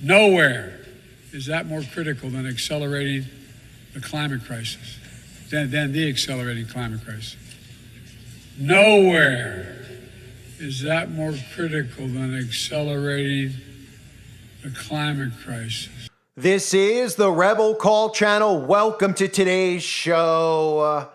Nowhere is that more critical than accelerating the climate crisis, than the accelerating climate crisis. Nowhere is that more critical than accelerating the climate crisis. This is the Rebel Call channel. Welcome to today's show.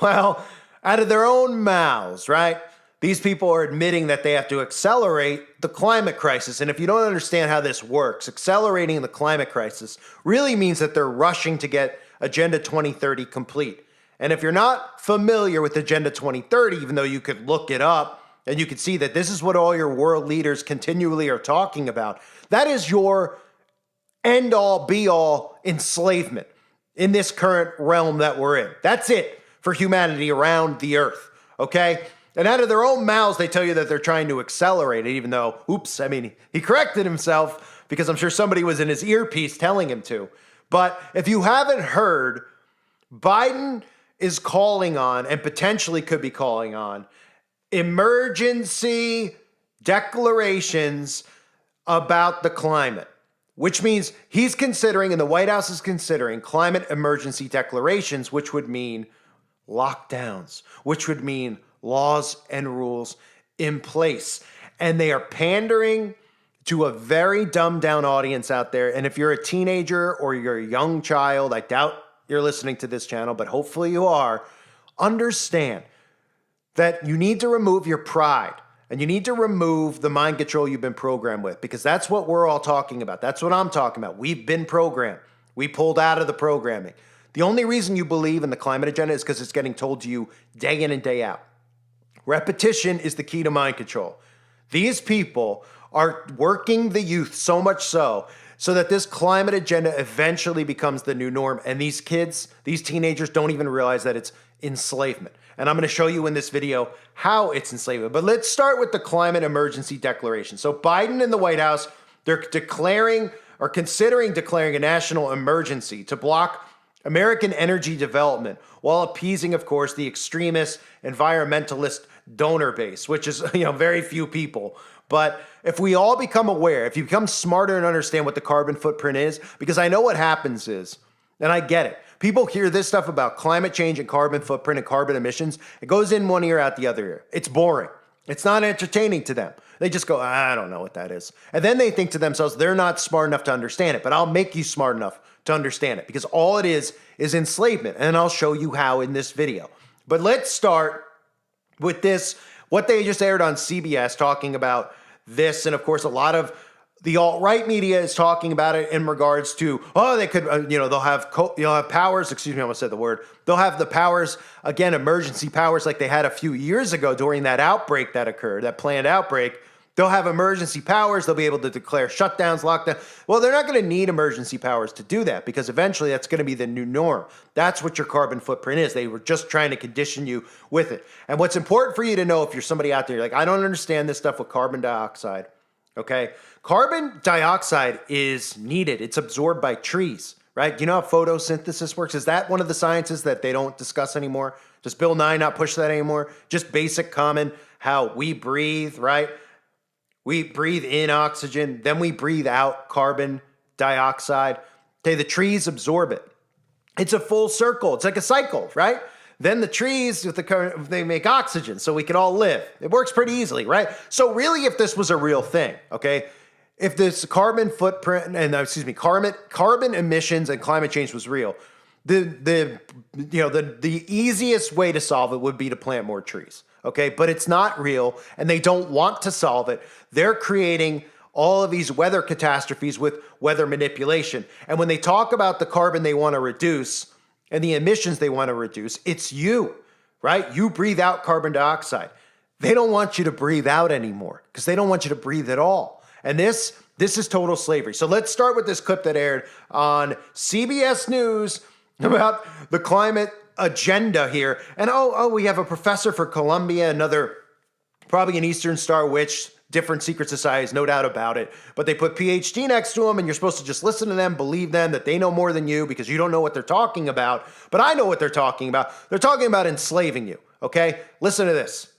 Well, out of their own mouths, right? These people are admitting that they have to accelerate the climate crisis. And if you don't understand how this works, accelerating the climate crisis really means that they're rushing to get Agenda 2030 complete. And if you're not familiar with Agenda 2030, even though you could look it up and you could see that this is what all your world leaders continually are talking about, that is your end-all, be-all enslavement in this current realm that we're in. That's it for humanity around the earth, okay? And out of their own mouths, they tell you that they're trying to accelerate it, even though, oops, I mean, he corrected himself because I'm sure somebody was in his earpiece telling him to. But if you haven't heard, Biden is calling on, and potentially could be calling on, emergency declarations about the climate, which means he's considering, and the White House is considering, climate emergency declarations, which would mean lockdowns, which would mean laws and rules in place. And they are pandering to a very dumbed down audience out there. And if you're a teenager or you're a young child, I doubt you're listening to this channel, but hopefully you are, understand that you need to remove your pride and you need to remove the mind control you've been programmed with, because that's what we're all talking about. That's what I'm talking about. We've been programmed. We pulled out of the programming. The only reason you believe in the climate agenda is because it's getting told to you day in and day out. Repetition is the key to mind control. These people are working the youth so much so that this climate agenda eventually becomes the new norm. And these kids, these teenagers don't even realize that it's enslavement. And I'm going to show you in this video how it's enslavement. But let's start with the climate emergency declaration. So Biden and the White House, they're declaring or considering declaring a national emergency to block American energy development while appeasing, of course, the extremist environmentalist donor base, which is, very few people. But if we all become aware, if you become smarter and understand what the carbon footprint is, because I know what happens is, and I get it, people hear this stuff about climate change and carbon footprint and carbon emissions. It goes in one ear, out the other ear. It's boring. It's not entertaining to them. They just go, I don't know what that is. And then they think to themselves, they're not smart enough to understand it, but I'll make you smart enough to understand it, because all it is enslavement. And I'll show you how in this video. But let's start with this, what they just aired on CBS talking about this. And of course, a lot of the alt-right media is talking about it in regards to, they could, they'll have powers, excuse me, I almost said the word. They'll have the powers, again, emergency powers like they had a few years ago during that outbreak that occurred, that planned outbreak. They'll have emergency powers. They'll be able to declare shutdowns, lockdown. Well, they're not going to need emergency powers to do that, because eventually that's going to be the new norm. That's what your carbon footprint is. They were just trying to condition you with it. And what's important for you to know, if you're somebody out there, you're like, I don't understand this stuff with carbon dioxide. Okay. Carbon dioxide is needed. It's absorbed by trees, right? Do you know how photosynthesis works? Is that one of the sciences that they don't discuss anymore? Does Bill Nye not push that anymore? Just basic common, how we breathe, right? We breathe in oxygen, then we breathe out carbon dioxide. Okay, the trees absorb it. It's a full circle. It's like a cycle, right? Then the trees, with the current, they make oxygen so we can all live. It works pretty easily, right? So really, if this was a real thing, okay, if this carbon footprint and carbon emissions and climate change was real, the easiest way to solve it would be to plant more trees. Okay, but it's not real, and they don't want to solve it. They're creating all of these weather catastrophes with weather manipulation. And when they talk about the carbon they want to reduce and the emissions they want to reduce, it's you, right? You breathe out carbon dioxide. They don't want you to breathe out anymore, because they don't want you to breathe at all. And this is total slavery. So let's start with this clip that aired on CBS News about the climate agenda here. And we have a professor for Columbia, another, probably an Eastern Star witch, different secret societies, no doubt about it. But they put PhD next to them, and you're supposed to just listen to them, believe them, that they know more than you because you don't know what they're talking about. But I know what they're talking about. They're talking about enslaving you, okay? Listen to this.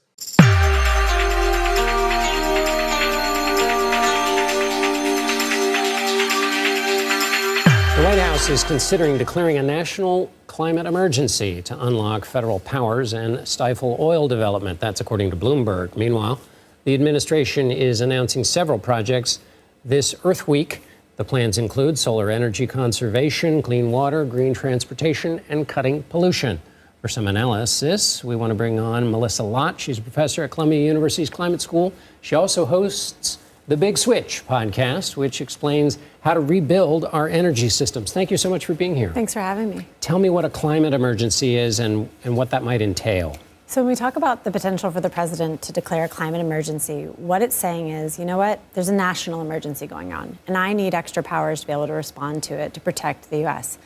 White House is considering declaring a national climate emergency to unlock federal powers and stifle oil development. That's according to Bloomberg. Meanwhile, the administration is announcing several projects this Earth Week. The plans include solar energy conservation, clean water, green transportation, and cutting pollution. For some analysis, we want to bring on Melissa Lott. She's a professor at Columbia University's Climate School. She also hosts the Big Switch podcast, which explains how to rebuild our energy systems. Thank you so much for being here. Thanks for having me. Tell me what a climate emergency is and what that might entail. So when we talk about the potential for the president to declare a climate emergency, what it's saying is, you know what, there's a national emergency going on, and I need extra powers to be able to respond to it to protect the U.S.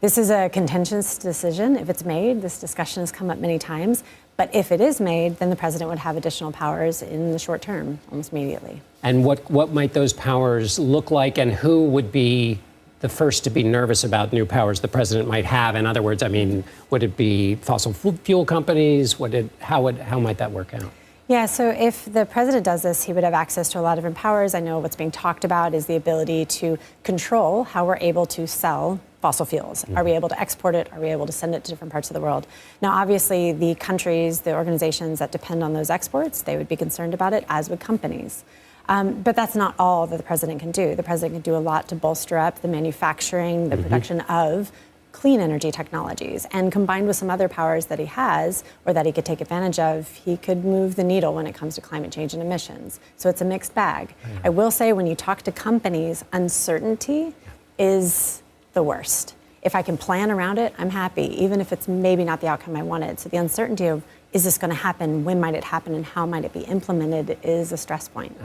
This is a contentious decision. If it's made, this discussion has come up many times, but if it is made, then the president would have additional powers in the short term, almost immediately. And what might those powers look like, and who would be the first to be nervous about new powers the president might have? In other words, I mean, would it be fossil fuel companies? How might that work out? Yeah, so if the president does this, he would have access to a lot of different powers. I know what's being talked about is the ability to control how we're able to sell fossil fuels. Are we able to export it? Are we able to send it to different parts of the world? Now, obviously, the countries, the organizations that depend on those exports, they would be concerned about it, as would companies. But that's not all that the president can do. The president can do a lot to bolster up the manufacturing, the production of clean energy technologies. And combined with some other powers that he has, or that he could take advantage of, he could move the needle when it comes to climate change and emissions. So it's a mixed bag. I will say, when you talk to companies, uncertainty is the worst. If I can plan around it, I'm happy, even if it's maybe not the outcome I wanted. So the uncertainty of, is this going to happen? When might it happen? And how might it be implemented is a stress point.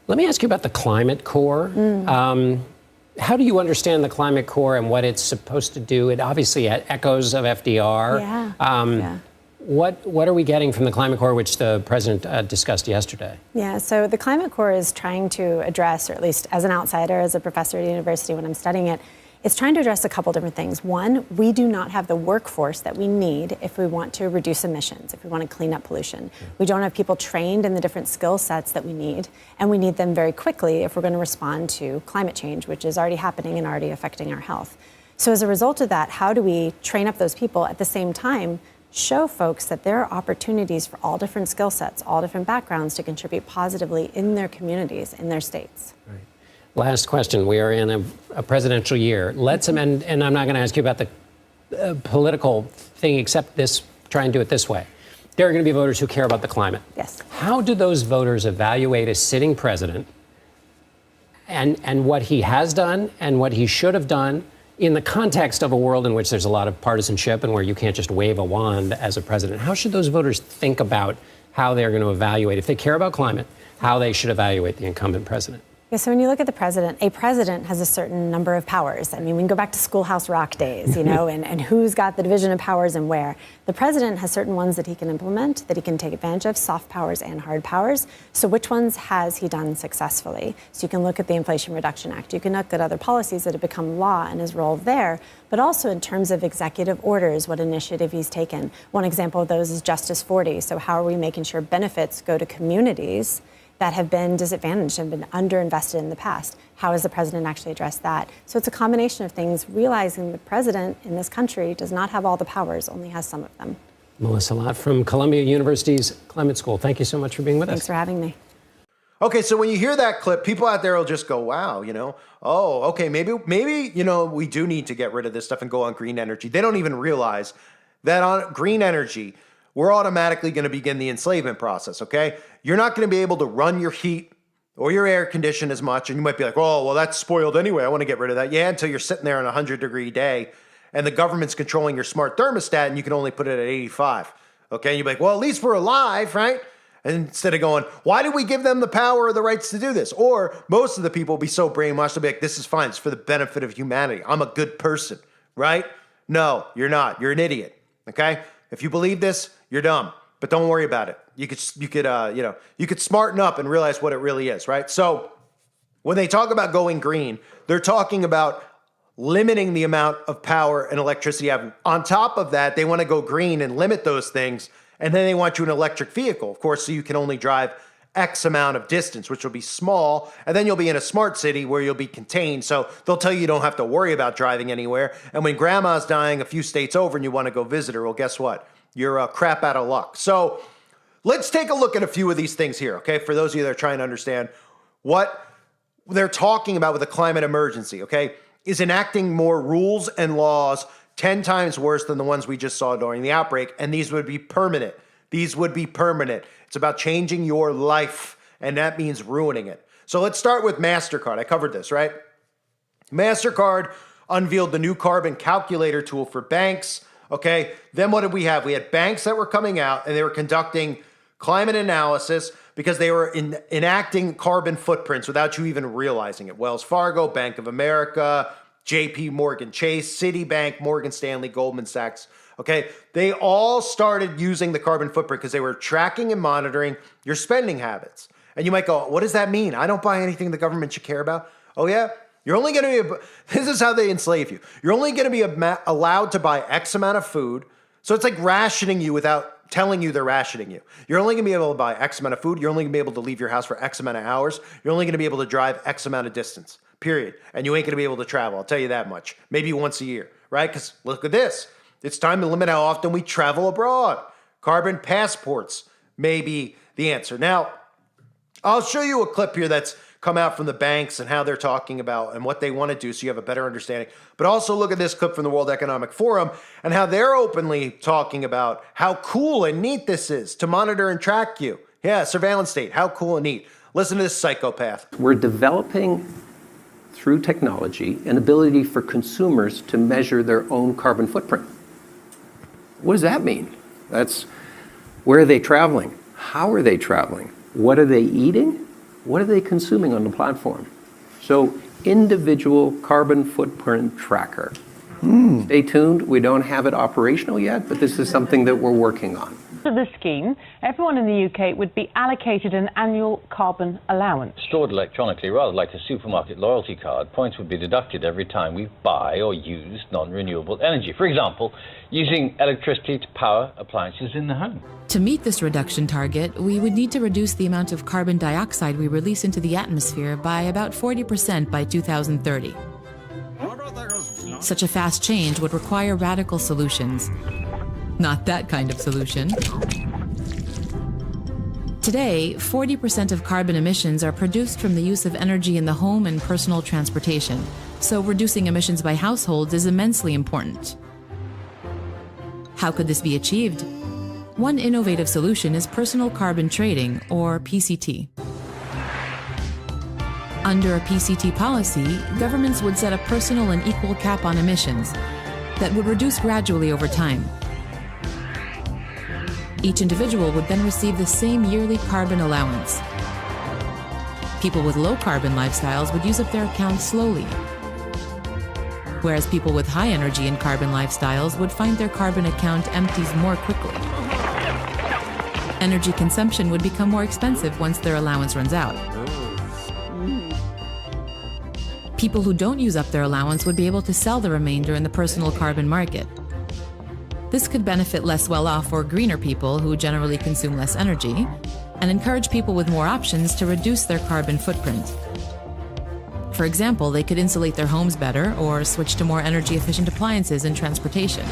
Let me ask you about the Climate Corps. How do you understand the Climate Corps and what it's supposed to do? It obviously echoes of FDR. What are we getting from the Climate Corps, which the president discussed yesterday? Yeah, so the Climate Corps is trying to address, or at least as an outsider, as a professor at a university when I'm studying it, it's trying to address a couple different things. One, we do not have the workforce that we need if we want to reduce emissions, if we want to clean up pollution. We don't have people trained in the different skill sets that we need, and we need them very quickly if we're going to respond to climate change, which is already happening and already affecting our health. So as a result of that, how do we train up those people at the same time, show folks that there are opportunities for all different skill sets, all different backgrounds to contribute positively in their communities, in their states? Right. Last question. We are in a presidential year. Let's amend, and I'm not going to ask you about the political thing, except this, try and do it this way. There are going to be voters who care about the climate. Yes. How do those voters evaluate a sitting president and what he has done and what he should have done in the context of a world in which there's a lot of partisanship and where you can't just wave a wand as a president? How should those voters think about how they're going to evaluate, if they care about climate, how they should evaluate the incumbent president? Yeah, so when you look at the president, a president has a certain number of powers. I mean, we can go back to Schoolhouse Rock days, you know, and who's got the division of powers and where. The president has certain ones that he can implement, that he can take advantage of, soft powers and hard powers. So which ones has he done successfully? So you can look at the Inflation Reduction Act. You can look at other policies that have become law and his role there, but also in terms of executive orders, what initiative he's taken. One example of those is Justice 40. So how are we making sure benefits go to communities that have been disadvantaged and been underinvested in the past? How has the president actually addressed that? So it's a combination of things, realizing the president in this country does not have all the powers, only has some of them. Melissa Lott from Columbia University's Climate School. Thank you so much for being with us. Thanks for having me. Okay, so when you hear that clip, people out there will just go, wow, you know, oh, okay, maybe, you know, we do need to get rid of this stuff and go on green energy. They don't even realize that on green energy, we're automatically going to begin the enslavement process, okay? You're not going to be able to run your heat or your air condition as much, and you might be like, oh, well, that's spoiled anyway. I want to get rid of that. Yeah, until you're sitting there on a 100-degree day, and the government's controlling your smart thermostat, and you can only put it at 85, okay? And you'd be like, well, at least we're alive, right? And instead of going, why did we give them the power or the rights to do this? Or most of the people will be so brainwashed, they'll be like, this is fine. It's for the benefit of humanity. I'm a good person, right? No, you're not. You're an idiot, okay? If you believe this, you're dumb, but don't worry about it. You could smarten up and realize what it really is, right? So when they talk about going green, they're talking about limiting the amount of power and electricity you have. On top of that, they want to go green and limit those things, and then they want you an electric vehicle, of course, so you can only drive X amount of distance, which will be small, and then you'll be in a smart city where you'll be contained. So they'll tell you don't have to worry about driving anywhere. And when grandma's dying a few states over and you want to go visit her, well, guess what? You're crap out of luck. So let's take a look at a few of these things here, okay? For those of you that are trying to understand what they're talking about with a climate emergency, okay? Is enacting more rules and laws 10 times worse than the ones we just saw during the outbreak, and these would be permanent. These would be permanent. It's about changing your life, and that means ruining it. So let's start with MasterCard. I covered this, right? MasterCard unveiled the new carbon calculator tool for banks, okay? Then what did we have? We had banks that were coming out, and they were conducting climate analysis because they were enacting carbon footprints without you even realizing it. Wells Fargo, Bank of America, JP Morgan Chase, Citibank, Morgan Stanley, Goldman Sachs, okay? They all started using the carbon footprint because they were tracking and monitoring your spending habits. And you might go, what does that mean? I don't buy anything the government should care about. Oh yeah? You're only going to be, this is how they enslave you. You're only going to be allowed to buy X amount of food. So it's like rationing you without telling you they're rationing you. You're only going to be able to buy X amount of food. You're only going to be able to leave your house for X amount of hours. You're only going to be able to drive X amount of distance, period. And you ain't going to be able to travel. I'll tell you that much. Maybe once a year, right? Because look at this. It's time to limit how often we travel abroad. Carbon passports may be the answer. Now, I'll show you a clip here that's come out from the banks and how they're talking about and what they want to do so you have a better understanding. But also look at this clip from the World Economic Forum and how they're openly talking about how cool and neat this is to monitor and track you. Yeah, surveillance state, how cool and neat. Listen to this psychopath. We're developing, through technology, an ability for consumers to measure their own carbon footprint. What does that mean? That's where are they traveling? How are they traveling? What are they eating? What are they consuming on the platform? So, individual carbon footprint tracker. Stay tuned. We don't have it operational yet, but this is something that we're working on. Under the scheme, everyone in the UK would be allocated an annual carbon allowance. Stored electronically, rather like a supermarket loyalty card, points would be deducted every time we buy or use non-renewable energy. For example, using electricity to power appliances in the home. To meet this reduction target, we would need to reduce the amount of carbon dioxide we release into the atmosphere by about 40% by 2030. Such a fast change would require radical solutions. Not that kind of solution. Today, 40% of carbon emissions are produced from the use of energy in the home and personal transportation, so reducing emissions by households is immensely important. How could this be achieved? One innovative solution is personal carbon trading, or PCT. Under a PCT policy, governments would set a personal and equal cap on emissions that would reduce gradually over time. Each individual would then receive the same yearly carbon allowance. People with low carbon lifestyles would use up their accounts slowly, whereas people with high energy and carbon lifestyles would find their carbon account empties more quickly. Energy consumption would become more expensive once their allowance runs out. People who don't use up their allowance would be able to sell the remainder in the personal carbon market. This could benefit less well-off or greener people who generally consume less energy, and encourage people with more options to reduce their carbon footprint. For example, they could insulate their homes better or switch to more energy-efficient appliances and transportation.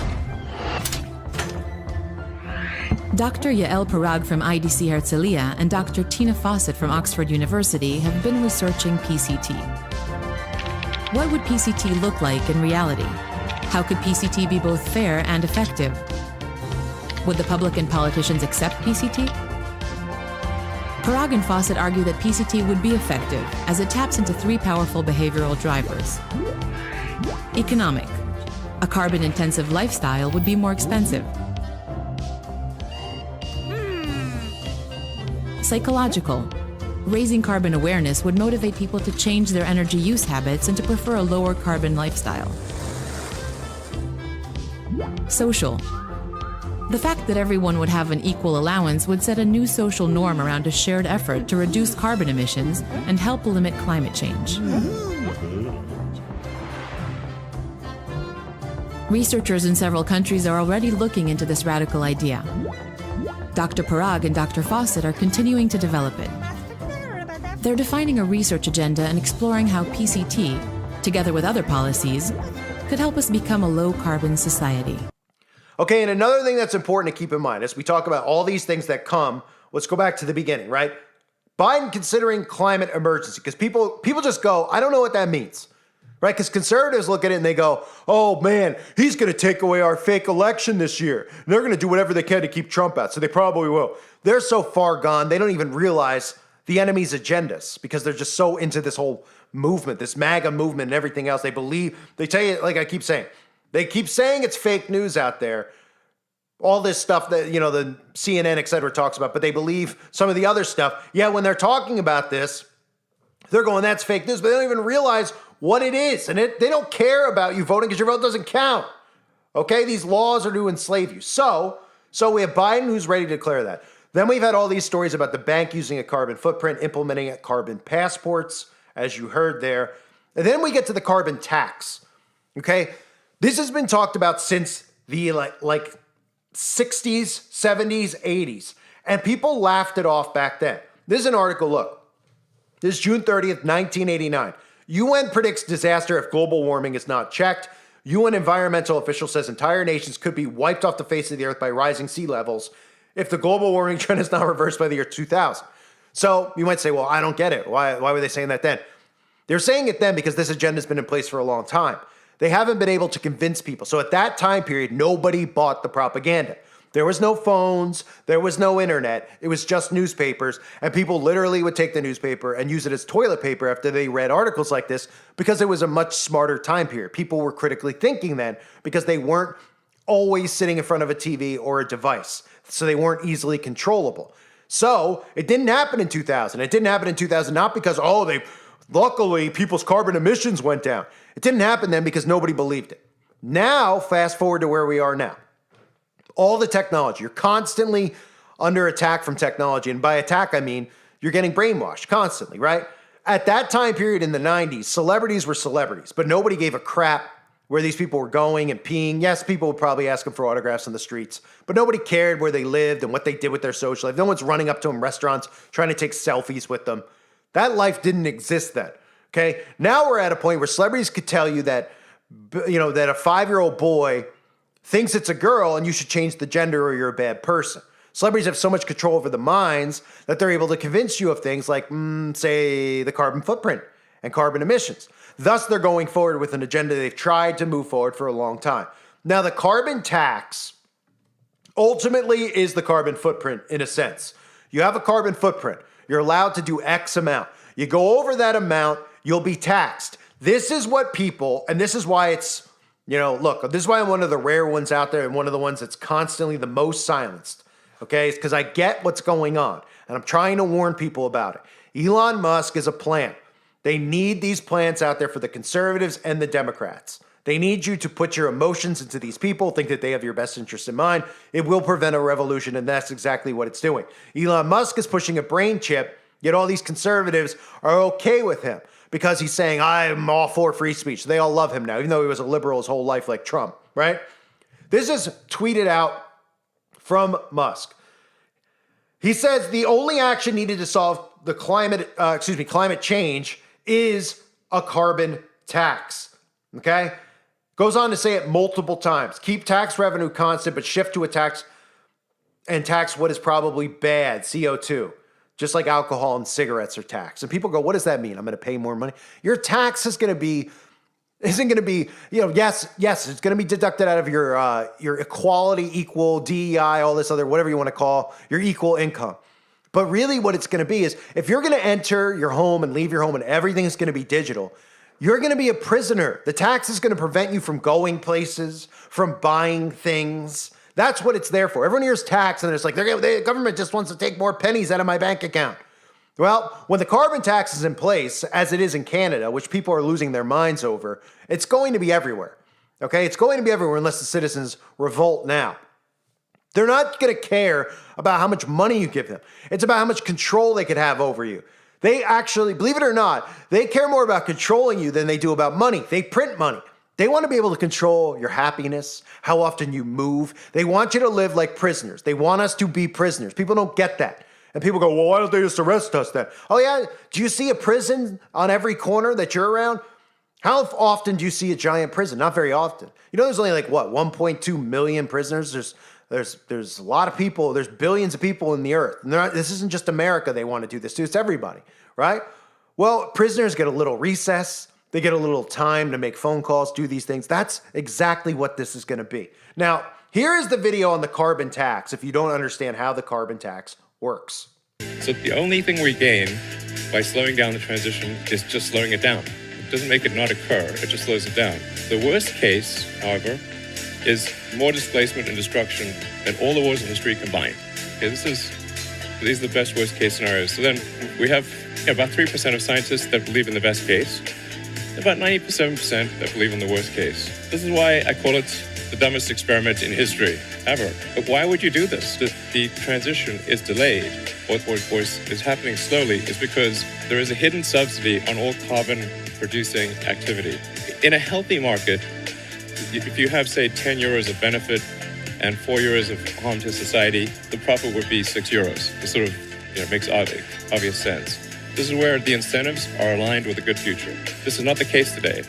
Dr. Yael Parag from IDC Herzliya and Dr. Tina Fawcett from Oxford University have been researching PCT. What would PCT look like in reality? How could PCT be both fair and effective? Would the public and politicians accept PCT? Parag and Fawcett argue that PCT would be effective as it taps into three powerful behavioral drivers. Economic. A carbon-intensive lifestyle would be more expensive. Psychological. Raising carbon awareness would motivate people to change their energy use habits and to prefer a lower carbon lifestyle. Social. The fact that everyone would have an equal allowance would set a new social norm around a shared effort to reduce carbon emissions and help limit climate change. Researchers in several countries are already looking into this radical idea. Dr. Parag and Dr. Fawcett are continuing to develop it. they're defining a research agenda and exploring how PCT, together with other policies, could help us become a low-carbon society. Okay, and another thing that's important to keep in mind as we talk about all these things that come, let's go back to the beginning, right? Biden considering climate emergency, because people just go, I don't know what that means, right? Because conservatives look at it and they go, oh man, he's going to take away our fake election this year. And they're going to do whatever they can to keep Trump out, so they probably will. They're so far gone, they don't even realize the enemy's agendas because they're just so into this whole movement, this MAGA movement and everything else. They tell you, like I keep saying, they keep saying it's fake news out there. All this stuff that, the CNN, et cetera, talks about, but they believe some of the other stuff. Yeah, when they're talking about this, they're going, that's fake news, but they don't even realize what it is. And they don't care about you voting because your vote doesn't count. Okay, these laws are to enslave you. So we have Biden who's ready to declare that. Then we've had all these stories about the bank using a carbon footprint, implementing carbon passports, as you heard there. And then we get to the carbon tax. Okay, this has been talked about since the like 60s, 70s, 80s. And people laughed it off back then. This is an article, look. This is June 30th, 1989. UN predicts disaster if global warming is not checked. UN environmental official says entire nations could be wiped off the face of the earth by rising sea levels if the global warming trend is not reversed by the year 2000. So you might say, well, I don't get it. Why were they saying that then? They're saying it then because this agenda has been in place for a long time. They haven't been able to convince people. So at that time period, nobody bought the propaganda. There was no phones. There was no internet. It was just newspapers. And people literally would take the newspaper and use it as toilet paper after they read articles like this because it was a much smarter time period. People were critically thinking then because they weren't always sitting in front of a TV or a device. So they weren't easily controllable. So it didn't happen in 2000. It didn't happen in 2000 not because, luckily people's carbon emissions went down. It didn't happen then because nobody believed it. Now, fast forward to where we are now. All the technology, you're constantly under attack from technology. And by attack, I mean you're getting brainwashed constantly, right? At that time period in the 90s, celebrities were celebrities, but nobody gave a crap where these people were going and peeing. Yes, people would probably ask them for autographs on the streets, but nobody cared where they lived and what they did with their social life. No one's running up to them, restaurants, trying to take selfies with them. That life didn't exist then, okay? Now we're at a point where celebrities could tell you that, that a 5-year-old boy thinks it's a girl and you should change the gender or you're a bad person. Celebrities have so much control over the minds that they're able to convince you of things like, say, the carbon footprint and carbon emissions. Thus, they're going forward with an agenda they've tried to move forward for a long time. Now, the carbon tax ultimately is the carbon footprint in a sense. You have a carbon footprint. You're allowed to do X amount. You go over that amount, you'll be taxed. This is what people, and this is why it's, look, this is why I'm one of the rare ones out there and one of the ones that's constantly the most silenced, okay? It's because I get what's going on, and I'm trying to warn people about it. Elon Musk is a plant. They need these plants out there for the conservatives and the Democrats. They need you to put your emotions into these people, think that they have your best interest in mind. It will prevent a revolution, and that's exactly what it's doing. Elon Musk is pushing a brain chip, yet all these conservatives are okay with him because he's saying, I'm all for free speech. They all love him now, even though he was a liberal his whole life like Trump, right? This is tweeted out from Musk. He says the only action needed to solve the climate change is a carbon tax, okay? Goes on to say it multiple times. Keep tax revenue constant, but shift to a tax and tax what is probably bad, CO2, just like alcohol and cigarettes are taxed. And people go, what does that mean? I'm going to pay more money? Your tax isn't going to be, yes, it's going to be deducted out of your equality, equal, DEI, all this other, whatever you want to call, your equal income. But really what it's going to be is if you're going to enter your home and leave your home and everything is going to be digital, you're going to be a prisoner. The tax is going to prevent you from going places, from buying things. That's what it's there for. Everyone hears tax and it's like, the government just wants to take more pennies out of my bank account. Well, when the carbon tax is in place, as it is in Canada, which people are losing their minds over, it's going to be everywhere. Okay? It's going to be everywhere unless the citizens revolt now. They're not going to care about how much money you give them. It's about how much control they could have over you. They actually, believe it or not, they care more about controlling you than they do about money. They print money. They want to be able to control your happiness, how often you move. They want you to live like prisoners. They want us to be prisoners. People don't get that. And people go, well, why don't they just arrest us then? Oh, yeah. Do you see a prison on every corner that you're around? How often do you see a giant prison? Not very often. You know, there's only like, what, 1.2 million prisoners? There's a lot of people. There's billions of people in the earth. And this isn't just America they want to do this to. It's everybody, right? Well, prisoners get a little recess. They get a little time to make phone calls, do these things. That's exactly what this is going to be. Now, here is the video on the carbon tax if you don't understand how the carbon tax works. So the only thing we gain by slowing down the transition is just slowing it down. It doesn't make it not occur, it just slows it down. The worst case, however, is more displacement and destruction than all the wars in history combined. Okay, these are the best worst case scenarios. So then we have about 3% of scientists that believe in the best case, about 97% that believe in the worst case. This is why I call it the dumbest experiment in history ever. But why would you do this? The transition is delayed. What is happening slowly is because there is a hidden subsidy on all carbon-producing activity. In a healthy market, if you have, say, 10 euros of benefit and 4 euros of harm to society, the profit would be 6 euros. It sort of makes obvious sense. This is where the incentives are aligned with a good future. This is not the case today.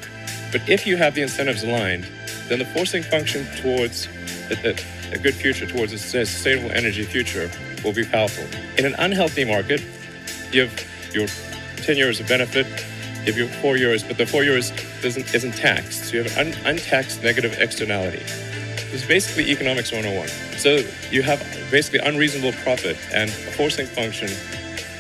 But if you have the incentives aligned, then the forcing function towards a good future, towards a sustainable energy future, will be powerful. In an unhealthy market, you have your 10 euros of benefit, you have your 4 euros, but the 4 euros isn't taxed. So you have an untaxed negative externality. This is basically economics 101. So you have basically unreasonable profit and a forcing function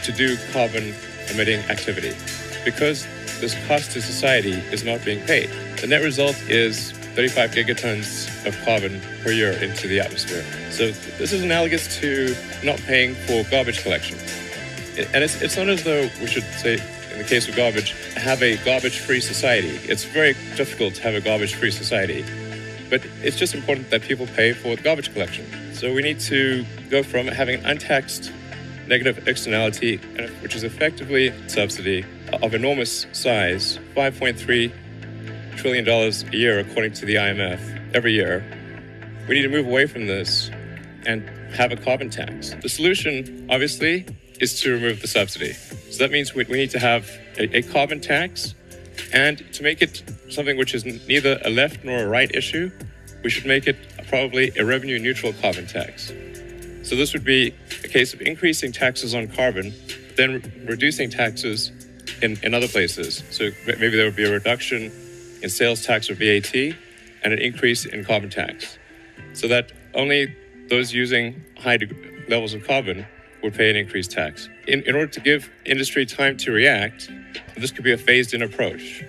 to do carbon-emitting activity. Because this cost to society is not being paid. The net result is 35 gigatons of carbon per year into the atmosphere. So this is analogous to not paying for garbage collection. And it's not as though we should say, in the case of garbage, have a garbage-free society. It's very difficult to have a garbage-free society. But it's just important that people pay for the garbage collection. So we need to go from having an untaxed negative externality, which is effectively a subsidy of enormous size, $5.3 trillion a year, according to the IMF, every year. We need to move away from this and have a carbon tax. The solution, obviously, is to remove the subsidy. So that means we need to have a carbon tax, and to make it something which is neither a left nor a right issue, we should make it probably a revenue-neutral carbon tax. So this would be a case of increasing taxes on carbon, then reducing taxes in other places. So maybe there would be a reduction in sales tax or VAT and an increase in carbon tax, so that only those using high levels of carbon would pay an increased tax. In order to give industry time to react, this could be a phased-in approach,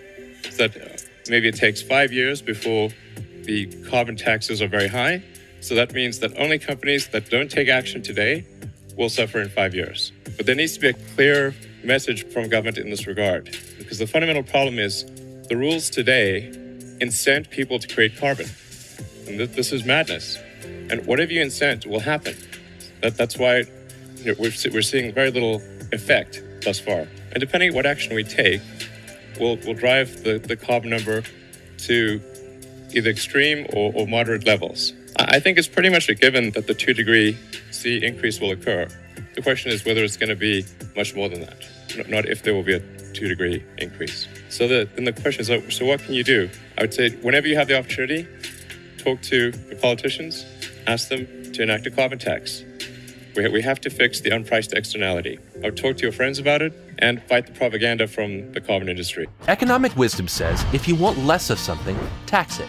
so that maybe it takes 5 years before the carbon taxes are very high. So that means that only companies that don't take action today will suffer in 5 years. But there needs to be a clear message from government in this regard, because the fundamental problem is the rules today incent people to create carbon. And this is madness. And whatever you incent will happen. That's why we're seeing very little effect thus far. And depending on what action we take, we'll drive the carbon number to either extreme or moderate levels. I think it's pretty much a given that the 2-degree C increase will occur. The question is whether it's going to be much more than that, not if there will be a 2-degree increase. So then the question is, so what can you do? I would say whenever you have the opportunity, talk to your politicians, ask them to enact a carbon tax. We have to fix the unpriced externality. I would talk to your friends about it and fight the propaganda from the carbon industry. Economic wisdom says if you want less of something, tax it.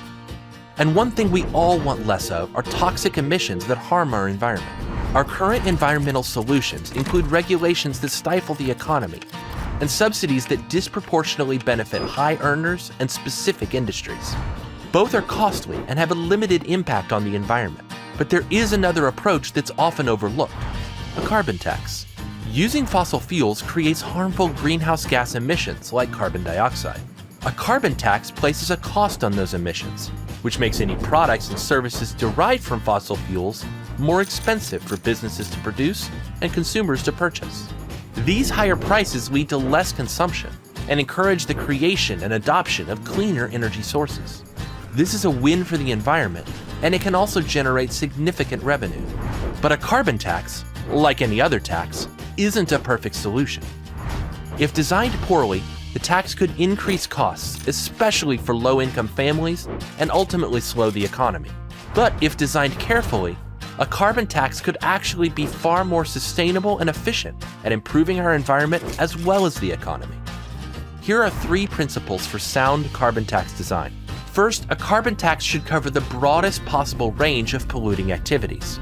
And one thing we all want less of are toxic emissions that harm our environment. Our current environmental solutions include regulations that stifle the economy and subsidies that disproportionately benefit high earners and specific industries. Both are costly and have a limited impact on the environment. But there is another approach that's often overlooked: a carbon tax. Using fossil fuels creates harmful greenhouse gas emissions like carbon dioxide. A carbon tax places a cost on those emissions, which makes any products and services derived from fossil fuels more expensive for businesses to produce and consumers to purchase. These higher prices lead to less consumption and encourage the creation and adoption of cleaner energy sources. This is a win for the environment, and it can also generate significant revenue. But a carbon tax, like any other tax, isn't a perfect solution. If designed poorly, the tax could increase costs, especially for low-income families, and ultimately slow the economy. But if designed carefully, a carbon tax could actually be far more sustainable and efficient at improving our environment as well as the economy. Here are 3 principles for sound carbon tax design. First, a carbon tax should cover the broadest possible range of polluting activities.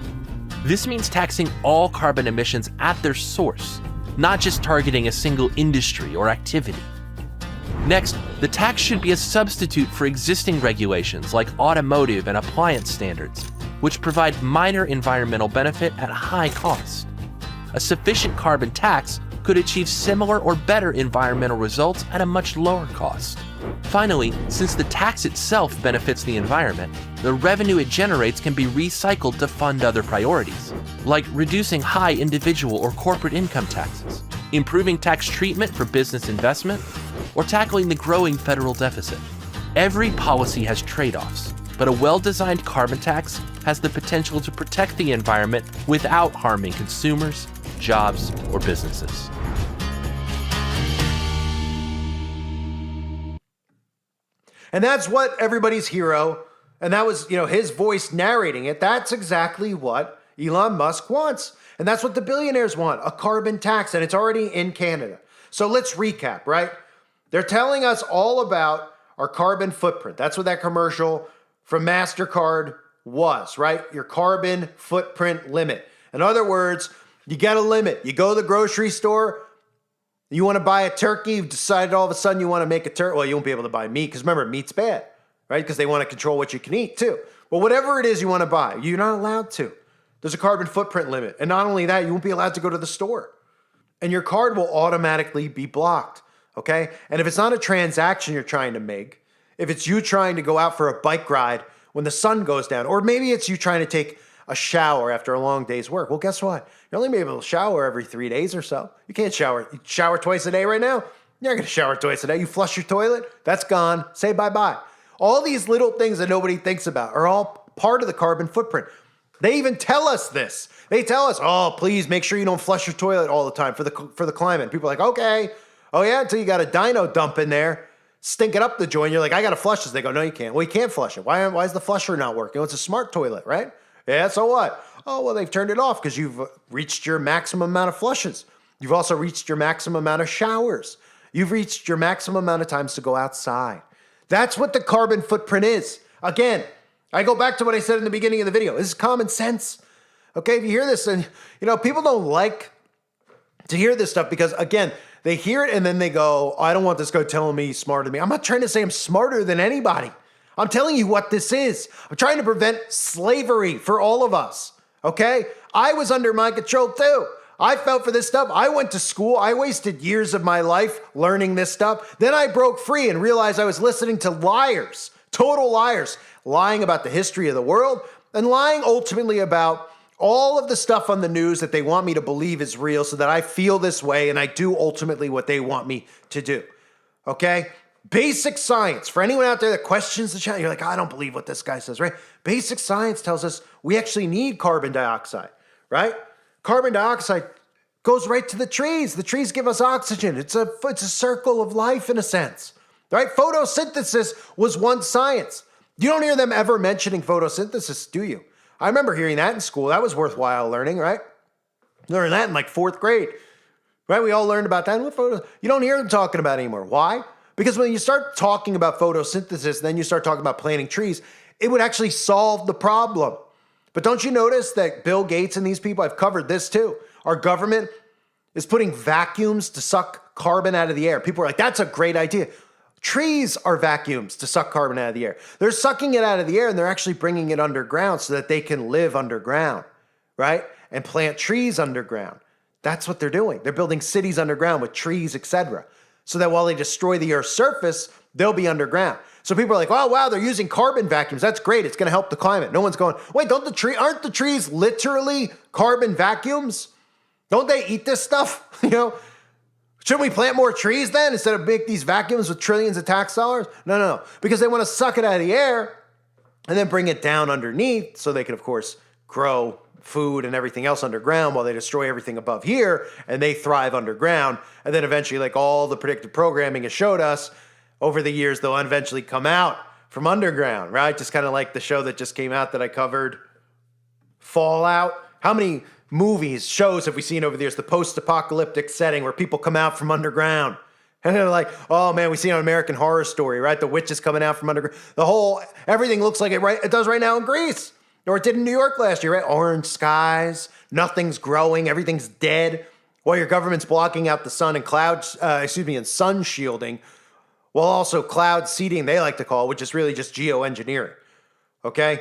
This means taxing all carbon emissions at their source, not just targeting a single industry or activity. Next, the tax should be a substitute for existing regulations like automotive and appliance standards, which provide minor environmental benefit at high cost. A sufficient carbon tax could achieve similar or better environmental results at a much lower cost. Finally, since the tax itself benefits the environment, the revenue it generates can be recycled to fund other priorities, like reducing high individual or corporate income taxes, improving tax treatment for business investment, or tackling the growing federal deficit. Every policy has trade-offs, but a well-designed carbon tax has the potential to protect the environment without harming consumers, jobs, or businesses. And that's what everybody's hero, and that was, his voice narrating it. That's exactly what Elon Musk wants. And that's what the billionaires want, a carbon tax, and it's already in Canada. So let's recap, right? They're telling us all about our carbon footprint. That's what that commercial from MasterCard was, right? Your carbon footprint limit. In other words, you got a limit. You go to the grocery store, you want to buy a turkey, you've decided all of a sudden you want to make a turkey. Well, you won't be able to buy meat because remember, meat's bad, right? Because they want to control what you can eat too. But whatever it is you want to buy, you're not allowed to. There's a carbon footprint limit. And not only that, you won't be allowed to go to the store. And your card will automatically be blocked, okay? And if it's not a transaction you're trying to make, if it's you trying to go out for a bike ride when the sun goes down, or maybe it's you trying to take a shower after a long day's work. Well, guess what? You're only able to shower every 3 days or so. You can't shower. You shower twice a day right now? You're not going to shower twice a day. You flush your toilet? That's gone. Say bye-bye. All these little things that nobody thinks about are all part of the carbon footprint. They even tell us this. They tell us, oh, please make sure you don't flush your toilet all the time for the climate. People are like, okay. Oh, yeah, until you got a dino dump in there, stinking up the joint. You're like, I got to flush this. They go, no, you can't. Well, you can't flush it. Why is the flusher not working? Well, it's a smart toilet, right? Yeah, so what? Oh, well, they've turned it off because you've reached your maximum amount of flushes. You've also reached your maximum amount of showers. You've reached your maximum amount of times to go outside. That's what the carbon footprint is. Again, I go back to what I said in the beginning of the video. This is common sense. Okay, if you hear this, and people don't like to hear this stuff because, again, they hear it and then they go, oh, I don't want this guy telling me he's smarter than me. I'm not trying to say I'm smarter than anybody. I'm telling you what this is. I'm trying to prevent slavery for all of us, okay? I was under mind control too. I felt for this stuff. I went to school. I wasted years of my life learning this stuff. Then I broke free and realized I was listening to liars, total liars, lying about the history of the world and lying ultimately about all of the stuff on the news that they want me to believe is real so that I feel this way and I do ultimately what they want me to do, okay? Basic science, for anyone out there that questions the channel, you're like, I don't believe what this guy says, right? Basic science tells us we actually need carbon dioxide, right? Carbon dioxide goes right to the trees. The trees give us oxygen. It's a circle of life in a sense, right? Photosynthesis was once science. You don't hear them ever mentioning photosynthesis, do you? I remember hearing that in school. That was worthwhile learning, right? Learned that in like 4th grade, right? We all learned about that. You don't hear them talking about it anymore. Why? Because when you start talking about photosynthesis, then you start talking about planting trees, it would actually solve the problem. But don't you notice that Bill Gates and these people, I've covered this too, our government is putting vacuums to suck carbon out of the air. People are like, that's a great idea. Trees are vacuums to suck carbon out of the air. They're sucking it out of the air and they're actually bringing it underground so that they can live underground, right? And plant trees underground. That's what they're doing. They're building cities underground with trees, etc. So that while they destroy the Earth's surface, they'll be underground. So people are like, oh, wow, they're using carbon vacuums. That's great. It's going to help the climate. No one's going, wait, aren't the trees literally carbon vacuums? Don't they eat this stuff? Shouldn't we plant more trees then instead of make these vacuums with trillions of tax dollars? No. Because they want to suck it out of the air and then bring it down underneath so they can, of course, grow food and everything else underground while they destroy everything above here, and they thrive underground. And then eventually, like all the predictive programming has showed us over the years, they'll eventually come out from underground, right? Just kind of like the show that just came out that I covered, Fallout. How many movies, shows have we seen over the years, the post-apocalyptic setting where people come out from underground? And they're like, oh man, we see an American Horror Story, right? The witch is coming out from underground. Everything looks like it does right now in Greece. Or it did in New York last year, right? Orange skies, nothing's growing, everything's dead, while your government's blocking out the sun and and sun shielding, while also cloud seeding, they like to call it, which is really just geoengineering, okay?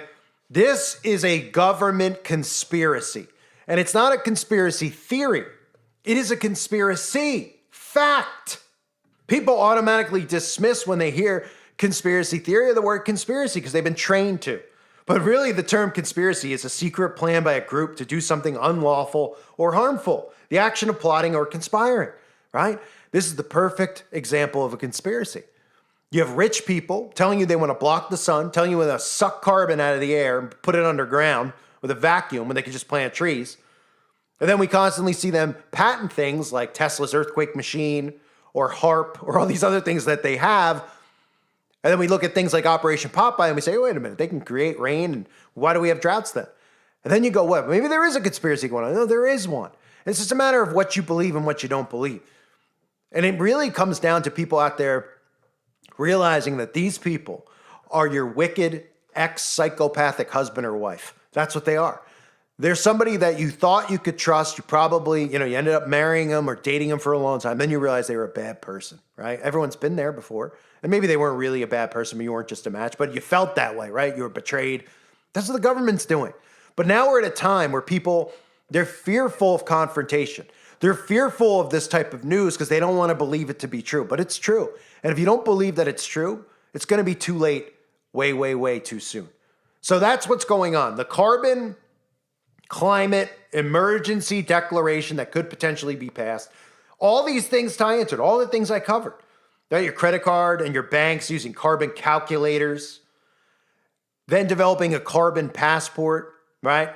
This is a government conspiracy, and it's not a conspiracy theory. It is a conspiracy fact. People automatically dismiss when they hear conspiracy theory or the word conspiracy because they've been trained to. But really, the term conspiracy is a secret plan by a group to do something unlawful or harmful, the action of plotting or conspiring, right? This is the perfect example of a conspiracy. You have rich people telling you they want to block the sun, telling you they want to suck carbon out of the air and put it underground with a vacuum when they could just plant trees. And then we constantly see them patent things like Tesla's earthquake machine or HARP or all these other things that they have. And then we look at things like Operation Popeye and we say, wait a minute, they can create rain, and why do we have droughts then? And then you go, what? Maybe there is a conspiracy going on. No, there is one. It's just a matter of what you believe and what you don't believe. And it really comes down to people out there realizing that these people are your wicked ex-psychopathic husband or wife. That's what they are. They're somebody that you thought you could trust. You probably, you ended up marrying them or dating them for a long time. Then you realize they were a bad person, right? Everyone's been there before. And maybe they weren't really a bad person, but you weren't just a match, but you felt that way, right? You were betrayed. That's what the government's doing. But now we're at a time where people, they're fearful of confrontation. They're fearful of this type of news because they don't want to believe it to be true, but it's true. And if you don't believe that it's true, it's going to be too late, way, way, way too soon. So that's what's going on. The carbon climate emergency declaration that could potentially be passed. All these things tie into it, all the things I covered. Right? Your credit card and your banks using carbon calculators, then developing a carbon passport, right?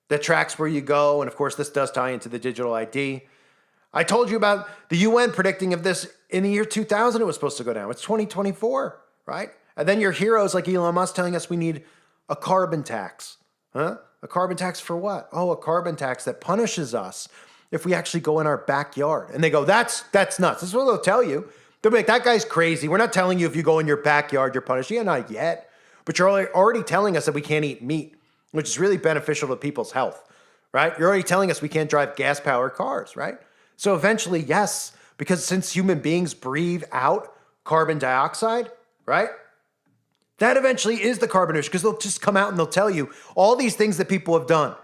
That tracks where you go. And of course, this does tie into the digital ID. I told you about the UN predicting of this in the year 2000, it was supposed to go down. It's 2024, right? And then your heroes like Elon Musk telling us we need a carbon tax. Huh? A carbon tax for what? Oh, a carbon tax that punishes us if we actually go in our backyard. And they go, that's nuts. This is what they'll tell you. They'll be like, that guy's crazy. We're not telling you if you go in your backyard, you're punished. Yeah, not yet. But you're already telling us that we can't eat meat, which is really beneficial to people's health, right? You're already telling us we can't drive gas-powered cars, right? So eventually, yes, because since human beings breathe out carbon dioxide, right? That eventually is the carbon issue because they'll just come out and they'll tell you all these things that people have done,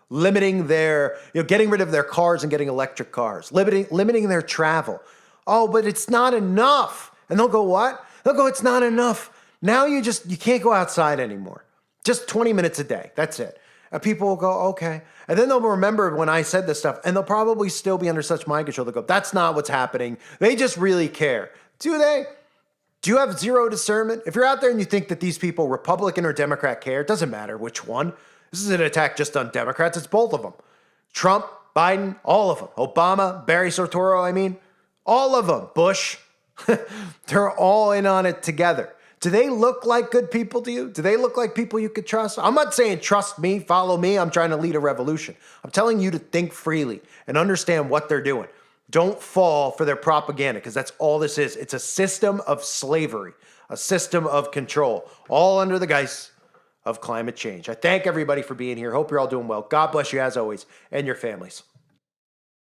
limiting their, getting rid of their cars and getting electric cars, limiting their travel. Oh, but it's not enough. And they'll go, what? They'll go, it's not enough. Now you can't go outside anymore. Just 20 minutes a day. That's it. And people will go, okay. And then they'll remember when I said this stuff, and they'll probably still be under such mind control. They'll go, that's not what's happening. They just really care. Do they? Do you have zero discernment? If you're out there and you think that these people, Republican or Democrat, care, it doesn't matter which one. This is an attack just on Democrats. It's both of them. Trump, Biden, all of them. Obama, Barry Soetoro, all of them. Bush, they're all in on it together. Do they look like good people to you? Do they look like people you could trust? I'm not saying trust me, follow me. I'm trying to lead a revolution. I'm telling you to think freely and understand what they're doing. Don't fall for their propaganda because that's all this is. It's a system of slavery, a system of control, all under the guise of climate change. I thank everybody for being here. Hope you're all doing well. God bless you as always and your families.